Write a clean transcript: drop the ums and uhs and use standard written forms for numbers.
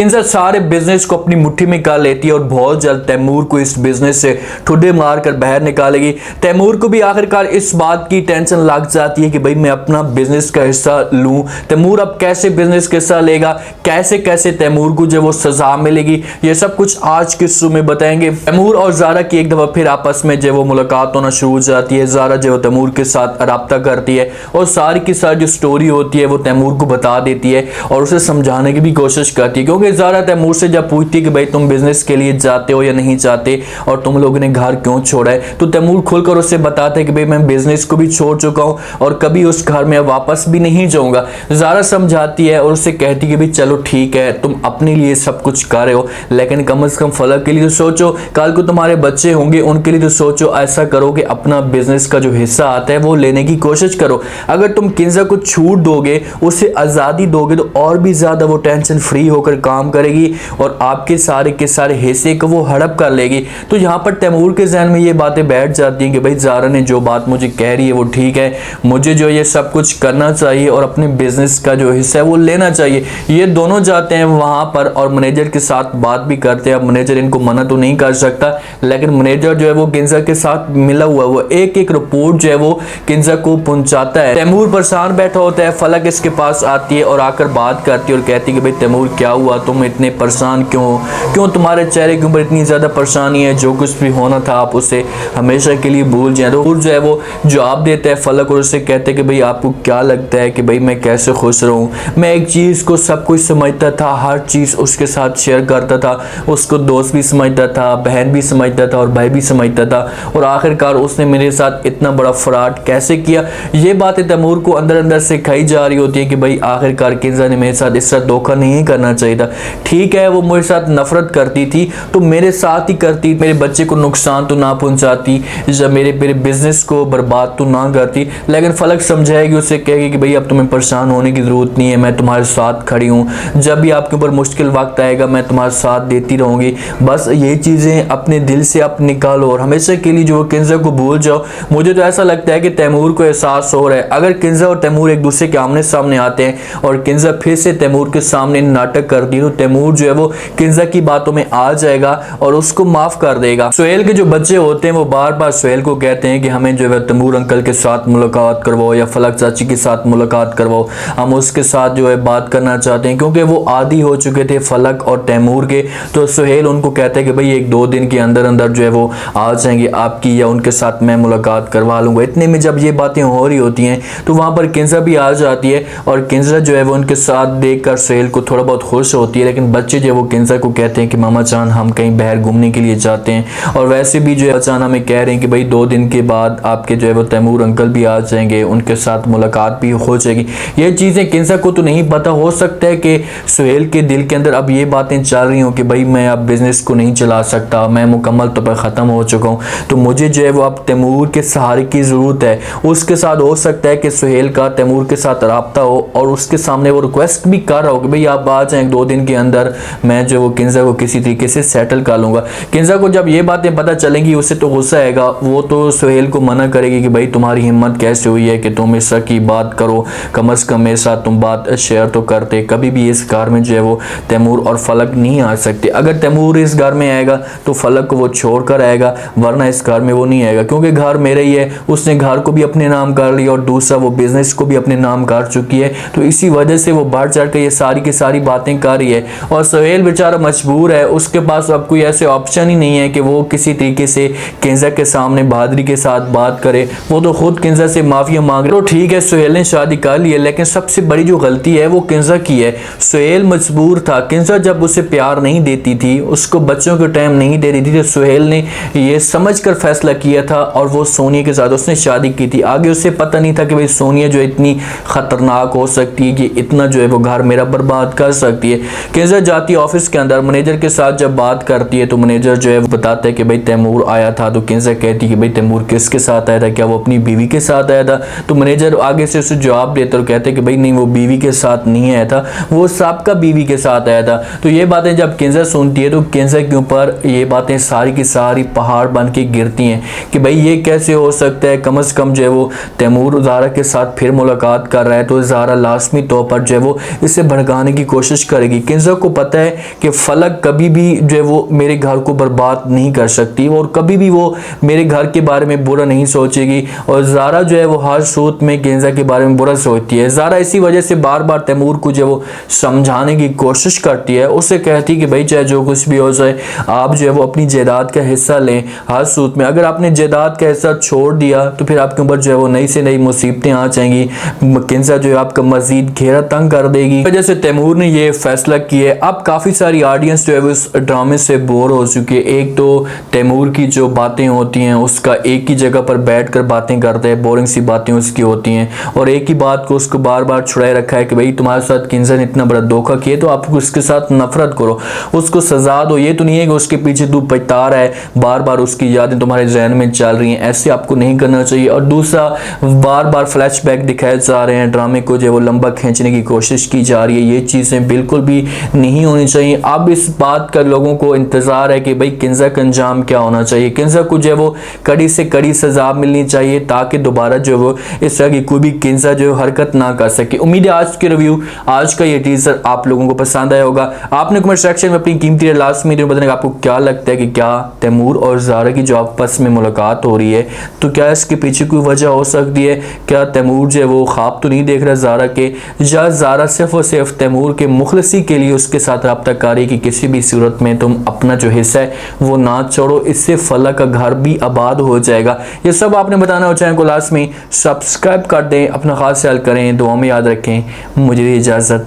किंजर सारे बिजनेस को अपनी मुट्ठी में कर लेती है और बहुत जल्द तैमूर को इस बिजनेस से ठुड्डे मार कर बाहर निकालेगी। तैमूर को भी आखिरकार इस बात की टेंशन लग जाती है कि भाई मैं अपना बिजनेस का हिस्सा लूं। तैमूर अब कैसे बिजनेस का हिस्सा लेगा, कैसे कैसे तैमूर को जो वो सजा मिलेगी, ये सब कुछ आज के शो में बताएंगे। तैमूर और ज़ारा की एक दफा फिर आपस में जो वो मुलाकात होना शुरू हो जाती है। ज़ारा जो तैमूर के साथ राब्ता करती है और सारी की सारी जो स्टोरी होती है वो तैमूर को बता देती है और उसे समझाने की भी कोशिश करती है, क्योंकि ज़ारा तैमूर से जब पूछती है कि भाई तुम बिजनेस के लिए जाते हो या नहीं जाते और तुम लोगों ने घर क्यों छोड़ा है, तो तैमूर खुलकर उससे बताता है कि भाई मैं बिजनेस को भी छोड़ चुका हूं और कभी उस घर में वापस भी नहीं जाऊंगा। ज़ारा समझाती है और उससे कहती है कि भाई चलो ठीक है, तुम अपने लिए सब कुछ कर रहे हो, लेकिन कम से कम फलक के लिए तो सोचो, कल को तुम्हारे बच्चे होंगे उनके लिए तो सोचो। ऐसा करो कि अपना बिजनेस का जो हिस्सा आता है वो लेने की कोशिश करो। अगर तुम किंजा को छूट दोगे, उसे आज़ादी दोगे, तो और भी ज़्यादा वो टेंशन फ्री होकर काम करेगी और आपके सारे के सारे हिस्से को वो हड़प कर लेगी। तो यहाँ पर तैमूर के जहन में ये बातें बैठ जाती हैं कि भाई ज़ारा ने जो बात मुझे कह रही है वो ठीक है, मुझे जो ये सब कुछ करना चाहिए और अपने बिजनेस का जो हिस्सा है वो लेना चाहिए। ये दोनों जाते हैं वहाँ पर और मैनेजर के साथ बात भी करते हैं। अब मैनेजर इनको मना तो नहीं कर सकता, लेकिन मैनेजर जो है वो किंजा के साथ मिला हुआ है, वो एक एक रिपोर्ट जो है वो किंजा को पहुंचाता है। तैमूर परेशान बैठा होता है, फलक इसके पास आती है और आकर बात करती है और कहती है कि भाई तैमूर क्या हुआ, तुम इतने परेशान क्यों तुम्हारे चेहरे के ऊपर इतनी ज़्यादा परेशानी है, जो कुछ भी होना था आप उसे हमेशा के लिए भूल जाए। तो जो है वो जवाब देता है फलक और उससे कहते हैं कि भाई आपको क्या लगता है कि भाई मैं कैसे खुश रहूं, मैं एक चीज़ को सब कुछ समझता था, हर चीज़ उसके साथ शेयर करता था, उसको दोस्त भी समझता था, बहन भी समझता था और भाई भी समझता था, और आखिरकार उसने मेरे साथ इतना बड़ा फ्रॉड कैसे किया। ये बातें तैमूर को अंदर अंदर से खाई जा रही होती है कि भाई आखिरकार किंजा ने मेरे साथ इस तरह धोखा नहीं करना चाहिए था। ठीक है, वो मेरे साथ नफरत करती थी तो मेरे साथ ही करती, मेरे बच्चे को नुकसान तो ना पहुंचाती, जब मेरे बिजनेस को बर्बाद तो ना करती। लेकिन फलक समझाएगी, उससे कहेगी कि भाई अब तुम्हें परेशान होने की ज़रूरत नहीं है, मैं तुम्हारे साथ खड़ी हूँ, जब भी आपके ऊपर मुश्किल वक्त आएगा मैं तुम्हारा साथ देती रहूँगी। बस ये चीज़ें अपने दिल से आप निकालो और हमेशा के लिए जो किंजा को भूल जाओ। मुझे तो ऐसा लगता है कि तैमूर को एहसास हो रहा है, अगर किंजा और तैमूर एक दूसरे के आमने सामने आते हैं और किंजा फिर से तैमूर के सामने नाटक करती है, तो तैमूर जो है वो किंजा की बातों में आ जाएगा और उसको माफ कर देगा। सुहेल के जो बच्चे होते हैं वो बार बार सुहेल को कहते हैं कि हमें जो है तैमूर अंकल के साथ मुलाकात करवाओ या फलक चाची के साथ मुलाकात करवाओ, हम उसके साथ जो है बात करना चाहते हैं, क्योंकि वो आदी हो चुके थे फलक और तैमूर के। तो सुहेल उनको कहता है कि भाई एक दो दिन के अंदर अंदर जो है वो आ जाएंगे आपकी या उनके साथ मैं मुलाकात करवा लूँगा। इतने में जब ये बातें हो रही होती हैं तो वहाँ पर किंजा भी आ जाती है और किंजा जो है वो उनके साथ देख कर सुहेल को थोड़ा बहुत खुश होती है। लेकिन बच्चे जो वो किंजा को कहते हैं कि मामा जान हम कहीं बाहर घूमने के लिए जाते हैं, और वैसे भी जो है अचानक हमें कह रहे हैं कि भाई 2 दिन के बाद आपके जो है वो तैमूर अंकल भी आ जाएंगे, उनके साथ मुलाकात भी हो जाएगी। ये चीज़ें किंजा को तो नहीं पता, हो सकता है कि सुहेल के दिल के अंदर अब ये बातें चल रही हों कि भाई मैं अब बिजनेस को नहीं चला सकता, मैं मुकम्मल तौर पर ख़त्म हो चुका हूँ, तो मुझे जो है वो अब तैमूर के सहारे की ज़रूरत है। उसके साथ हो सकता है कि सुहेल का तैमूर के साथ राब्ता हो और उसके सामने वो रिक्वेस्ट भी कर रहा हो कि भाई आप आ जाएँ 2 दिन के अंदर, मैं जो वो किंजा को किसी तरीके से सेटल कर लूँगा। किंजा को जब ये बातें पता चलेंगी उसे तो गुस्सा आएगा, वो तो सुहेल को मना करेगी कि भाई तुम्हारी हिम्मत कैसे हुई है कि तुम इस की बात करो, कम से कम मेरे साथ तुम बात शेयर तो करते। कभी भी इस घर में जो है वो तैमूर और फलक नहीं आ सकते। अगर तैमूर इस घर में आएगा तो फलक को वो छोड़ कर आएगा, वरना इस घर में वो नहीं आएगा, क्योंकि घर मेरा ही है। उसने घर को भी अपने नाम कर लिया और दूसरा वो बिजनेस को भी अपने नाम कर चुकी है, तो इसी वजह से वो बढ़ चढ़ कर ये सारी की सारी बातें कर रही है। और सुहेल बेचारा मजबूर है, उसके पास अब कोई ऐसे ऑप्शन ही नहीं है कि वो किसी तरीके से किंजा के सामने बहादुरी के साथ बात करे। वो तो खुद किंजा से माफिया मांग रहे। तो ठीक है, सुहेल ने शादी कर ली है, लेकिन सबसे बड़ी जो गलती है वो किंजा की है। सुहेल मजबूर था, किंजा जब उसे प्यार नहीं देती थी, उसको बच्चों के टाइम नहीं दे रही थी, तो सुहेल ने ये समझकर फैसला किया था और वो सोनिया के साथ उसने शादी की थी। आगे उसे पता नहीं था कि भाई सोनिया जो इतनी खतरनाक हो सकती है कि इतना जो है वो घर मेरा बर्बाद कर सकती है। किंजा जाती है ऑफिस के अंदर, मैनेजर के साथ जब बात करती है तो मैनेजर जो है वो बताता है कि भाई तैमूर आया था। तो किंजा कहती है कि भाई तैमूर किसके साथ आया था, क्या वो अपनी बीवी के साथ आया था? तो मैनेजर आगे से उसे जवाब देता और कहते हैं कि भाई नहीं, वो बीवी के साथ नहीं आया था, वो सबका बीवी के साथ आया था। तो ये बातें जब किंजा सुनती है तो किंजा के ऊपर ये बातें सारी की सारी पहाड़ बन के गिरती हैं कि भाई ये कैसे हो सकता है। कम से कम जो है वो तैमूर ज़ारा के साथ फिर मुलाकात कर रहा है, तो ज़ारा लाजमी तौर पर जो है वो इसे भड़काने की कोशिश करेगी। किंजा को पता है कि फलक कभी भी जो है वो मेरे घर को बर्बाद नहीं कर सकती और कभी भी वो मेरे घर के बारे में बुरा नहीं सोचेगी। और ज़ारा जो है वो हर सूरत में किंजा के बारे में बुरा सोचती है। ज़ारा इसी वजह से बार बार तैमूर को जो वो समझाने की कोशिश करती है, उससे कहती है कि भाई चाहे जो कुछ भी हो जाए आप जो है वो अपनी जायदाद का हिस्सा लें हर सूरत में। अगर आपने जायदाद का हिस्सा छोड़ दिया तो फिर आपके ऊपर जो है वो नई से नई मुसीबतें आ जाएंगी। किंजा जो है आपका मजीद घेरा तंग कर देगी। वजह से तैमूर ने ये फैसला किया। अब काफ़ी सारी ऑडियंस जो है वो इस ड्रामे से बोर हो चुकी है। एक तो तैमूर की जो बातें होती हैं उसका एक ही जगह पर बैठकर बातें करते हैं, बोरिंग सी बातें उसकी होती हैं और एक ही बात को उसको बार बार छुड़ाए रखा है कि भाई तुम्हारे साथ किंजा ने इतना बड़ा धोखा किया तो आप उसके साथ नफरत करो, उसको सजा दो। ये तो नहीं है कि उसके पीछे तू पछता रहा है, बार बार उसकी यादें तुम्हारे जहन में चल रही हैं, ऐसे आपको नहीं करना चाहिए। और दूसरा, बार बार फ्लैशबैक दिखाए जा रहे हैं, ड्रामे को जो वो लंबा खींचने की कोशिश की जा रही है। ये चीज़ें बिल्कुल भी नहीं होनी चाहिए। अब इस बात का लोगों को इंतज़ार है कि भाई किंजा का अंजाम क्या होना चाहिए। किंजा को जो है वो कड़ी से कड़ी सजा मिलनी चाहिए ताकि दोबारा जो वो इस तरह की कोई भी किंजा जो हरकत ना कर सके। उम्मीद है आज के रिव्यू, आज का ये टीजर आप लोगों को पसंद आया होगा। आपने कमेंट सेक्शन में अपनी कीमती लास्ट में बताने का आपको क्या लगता है कि क्या तैमूर और ज़ारा की जो आपस में मुलाकात हो रही है तो क्या इसके पीछे कोई वजह हो सकती है। क्या तैमूर जो है वो ख्वाब तो नहीं देख रहा ज़ारा के, या ज़ारा सिर्फ और सिर्फ तैमूर के मुखलसी के लिए उसके साथ रब्ता कारी कि किसी भी सूरत में तुम अपना जो हिस्सा है वो ना छोड़ो, इससे फलक का घर भी आबाद हो जाएगा। ये सब आपने बताना हो। चैनल को लास्ट में सब्सक्राइब कर दें, अपना खास ख्याल करें, दुआ में याद रखें। मुझे इजाज़त।